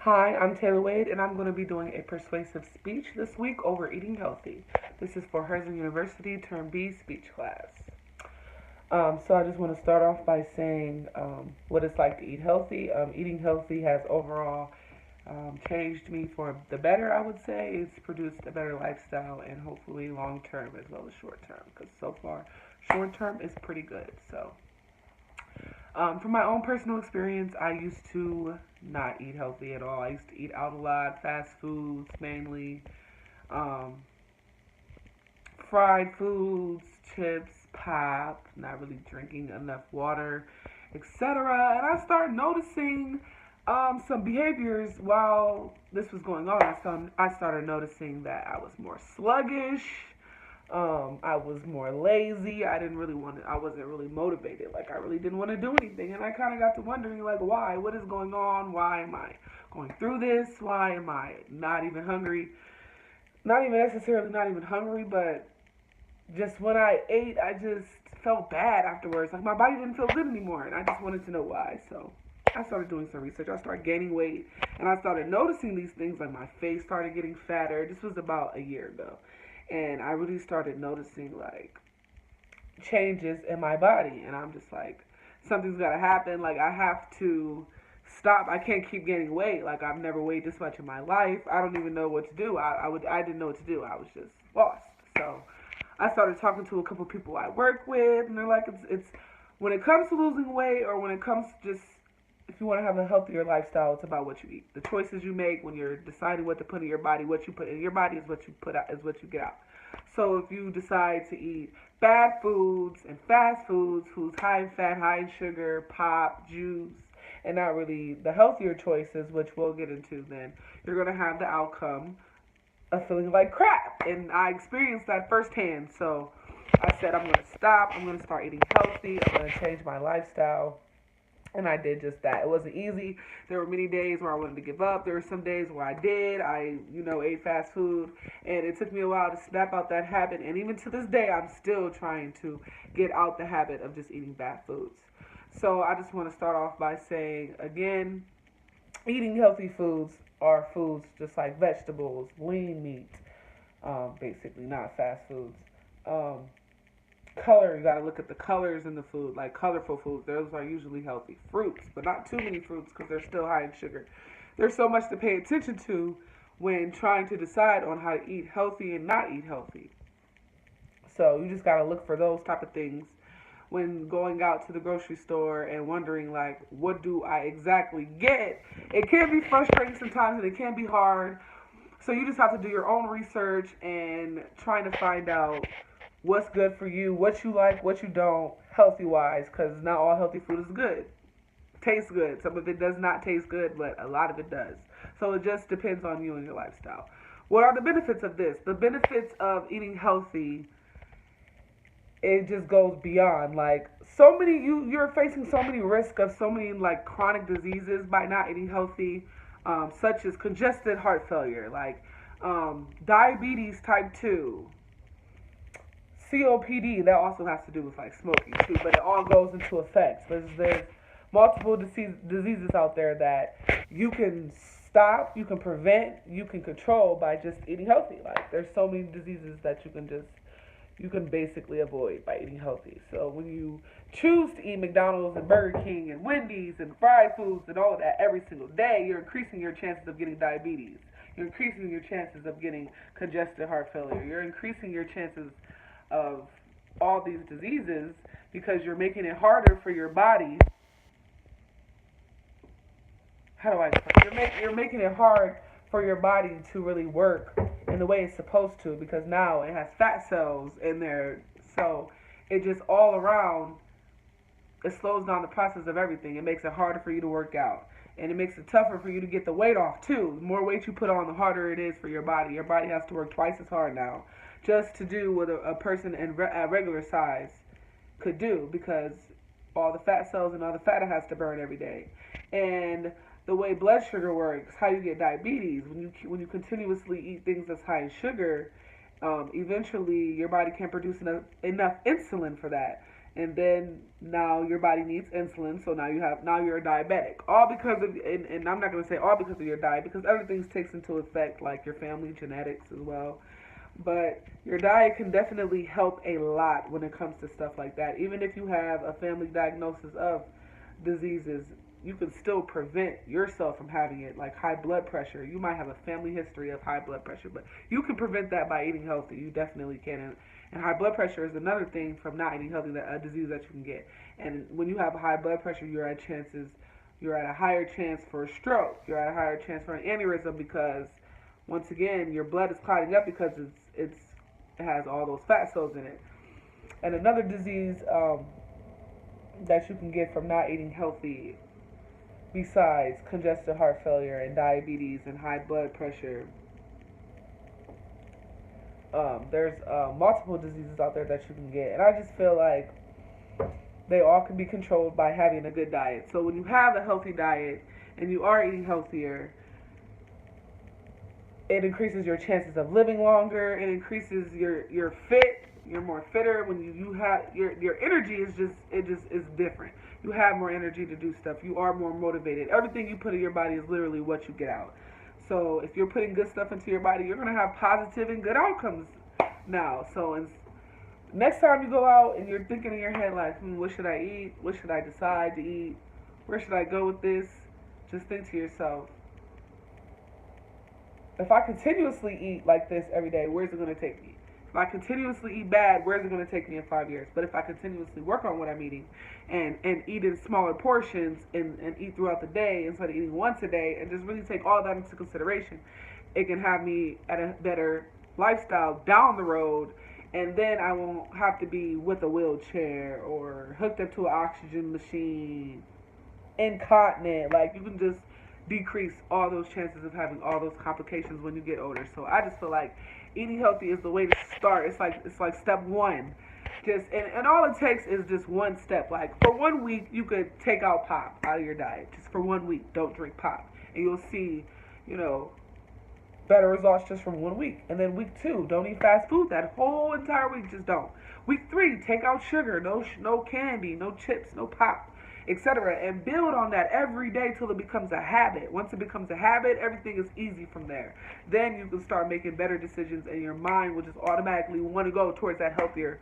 Hi, I'm Taylor Wade, and I'm going to be doing a persuasive speech this week over eating healthy. This is for Herzing University Term B speech class. So I just want to start off by saying what it's like to eat healthy. Eating healthy has overall changed me for the better, I would say. It's produced a better lifestyle and hopefully long term as well as short term, because so far short term is pretty good. From my own personal experience, I used to not eat healthy at all. I used to eat out a lot, fast foods mainly, um, fried foods, chips, pop, not really drinking enough water, etc. And I started noticing some behaviors while this was going on. I started noticing that I was more sluggish. I was more lazy. I didn't really want to, I wasn't really motivated. Like, I really didn't want to do anything. And I kind of got to wondering, like, why? What is going on? Why am I going through this? Why am I not even hungry? Not even necessarily not even hungry, but just when I ate, I just felt bad afterwards. Like, my body didn't feel good anymore. And I just wanted to know why. So I started doing some research. I started gaining weight. And I started noticing these things, like my face started getting fatter. This was about a year ago. And I really started noticing like changes in my body, and I'm just like, something's got to happen. Like, I have to stop. I can't keep gaining weight. Like, I've never weighed this much in my life. I don't even know what to do. I didn't know what to do. I was just lost. So I started talking to a couple people I work with, and they're like, it's when it comes to losing weight, or when it comes to just if you want to have a healthier lifestyle, it's about what you eat. The choices you make when you're deciding what to put in your body, what you put in your body is what you put out, is what you get out. So if you decide to eat bad foods and fast foods, foods high in fat, high in sugar, pop, juice, and not really the healthier choices, which we'll get into, then you're going to have the outcome of feeling like crap. And I experienced that firsthand. So I said, I'm going to stop. I'm going to start eating healthy. I'm going to change my lifestyle. And I did just that. It wasn't easy. There were many days where I wanted to give up. There were some days where I did. Ate fast food. And it took me a while to snap out that habit. And even to this day, I'm still trying to get out the habit of just eating bad foods. So I just want to start off by saying, again, eating healthy foods are foods just like vegetables, lean meat, basically, not fast foods. Um, Color, you gotta look at the colors in the food, like colorful foods. Those are usually healthy. Fruits, but not too many fruits because they're still high in sugar. There's so much to pay attention to when trying to decide on how to eat healthy and not eat healthy. So you just gotta look for those type of things when going out to the grocery store and wondering, like, what do I exactly get? It can be frustrating sometimes, and it can be hard. So you just have to do your own research and trying to find out what's good for you, what you like, what you don't, healthy wise, because not all healthy food is good. Tastes good. Some of it does not taste good, but a lot of it does. So it just depends on you and your lifestyle. What are the benefits of this? The benefits of eating healthy, it just goes beyond. Like, so many, you're facing so many risks of so many like chronic diseases by not eating healthy, such as congested heart failure, like diabetes type 2, COPD. That also has to do with like smoking too, but it all goes into effects. There's multiple diseases out there that you can stop, you can prevent, you can control by just eating healthy. Like, there's so many diseases that you can basically avoid by eating healthy. So when you choose to eat McDonald's and Burger King and Wendy's and fried foods and all of that every single day, you're increasing your chances of getting diabetes. You're increasing your chances of getting congestive heart failure. You're increasing your chances of all these diseases because you're making it harder for your body. How do I explain? You're making it hard for your body to really work in the way it's supposed to, because now it has fat cells in there. So it just all around, it slows down the process of everything. It makes it harder for you to work out. And it makes it tougher for you to get the weight off too. The more weight you put on, the harder it is for your body. Your body has to work twice as hard now just to do what a person at regular size could do, because all the fat cells and all the fat it has to burn every day. And the way blood sugar works, how you get diabetes, when you continuously eat things that's high in sugar, eventually your body can't produce enough insulin for that. and then now your body needs insulin, so now you're a diabetic. All because of, and I'm not going to say all because of your diet, because other things takes into effect, like your family genetics as well. But your diet can definitely help a lot when it comes to stuff like that. Even if you have a family diagnosis of diseases, you can still prevent yourself from having it, like high blood pressure. You might have a family history of high blood pressure, but you can prevent that by eating healthy. You definitely can. And high blood pressure is another thing from not eating healthy, that a disease that you can get. And when you have high blood pressure, you're at a higher chance for a stroke. You're at a higher chance for an aneurysm, because once again, your blood is clotting up because it has all those fat cells in it. And another disease that you can get from not eating healthy, besides congestive heart failure and diabetes and high blood pressure, there's multiple diseases out there that you can get. And I just feel like they all can be controlled by having a good diet. So when you have a healthy diet and you are eating healthier, it increases your chances of living longer. It increases your fit. You're more fitter when you have your energy is just is different. You have more energy to do stuff. You are more motivated. Everything you put in your body is literally what you get out. So if you're putting good stuff into your body, you're gonna have positive and good outcomes now. So next time you go out and you're thinking in your head like, what should I eat? What should I decide to eat? Where should I go with this? Just think to yourself, if I continuously eat like this every day, where's it going to take me? If I continuously eat bad, where's it going to take me in 5 years? But if I continuously work on what I'm eating and eat in smaller portions and eat throughout the day instead of eating once a day, and just really take all that into consideration, it can have me at a better lifestyle down the road. And then I won't have to be with a wheelchair or hooked up to an oxygen machine, incontinent. Like, you can just decrease all those chances of having all those complications when you get older. So I just feel like eating healthy is the way to start. It's like step one. And all it takes is just one step. Like, for 1 week you could take out pop out of your diet. Just for 1 week, don't drink pop. And you'll see, better results just from 1 week. And then week 2, don't eat fast food that whole entire week. Just don't. Week 3, take out sugar, no candy, no chips, no pop, etc. And build on that every day till it becomes a habit. Once it becomes a habit, everything is easy from there. Then you can start making better decisions, and your mind will just automatically want to go towards that healthier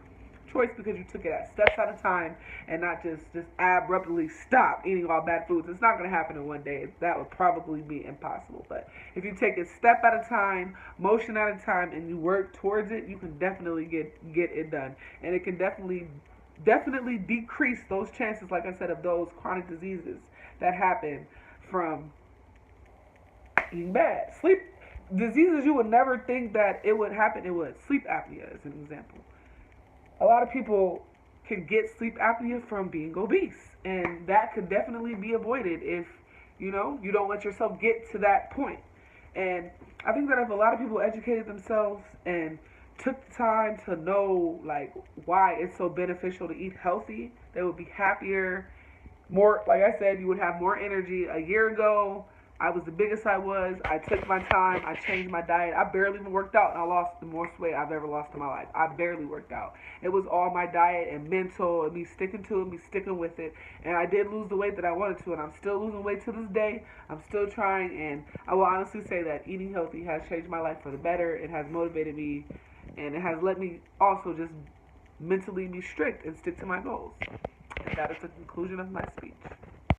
choice, because you took it at steps at a time and not just abruptly stop eating all bad foods. It's not going to happen in one day. That would probably be impossible. But if you take it step at a time, motion at a time, and you work towards it, you can definitely get it done. And it can definitely decrease those chances, like I said, of those chronic diseases that happen from eating bad. Sleep diseases you would never think that it would happen. It would. Sleep apnea is an example. A lot of people can get sleep apnea from being obese, and that could definitely be avoided if you don't let yourself get to that point. And I think that if a lot of people educated themselves and took the time to know like why it's so beneficial to eat healthy, they would be happier. More, like I said, you would have more energy. A year ago, I was the biggest I was. I took my time. I changed my diet. I barely even worked out, and I lost the most weight I've ever lost in my life. I barely worked out. It was all my diet and mental and me sticking to it, me sticking with it. And I did lose the weight that I wanted to, and I'm still losing weight to this day. I'm still trying, and I will honestly say that eating healthy has changed my life for the better. It has motivated me, and it has let me also just mentally be strict and stick to my goals. And that is the conclusion of my speech.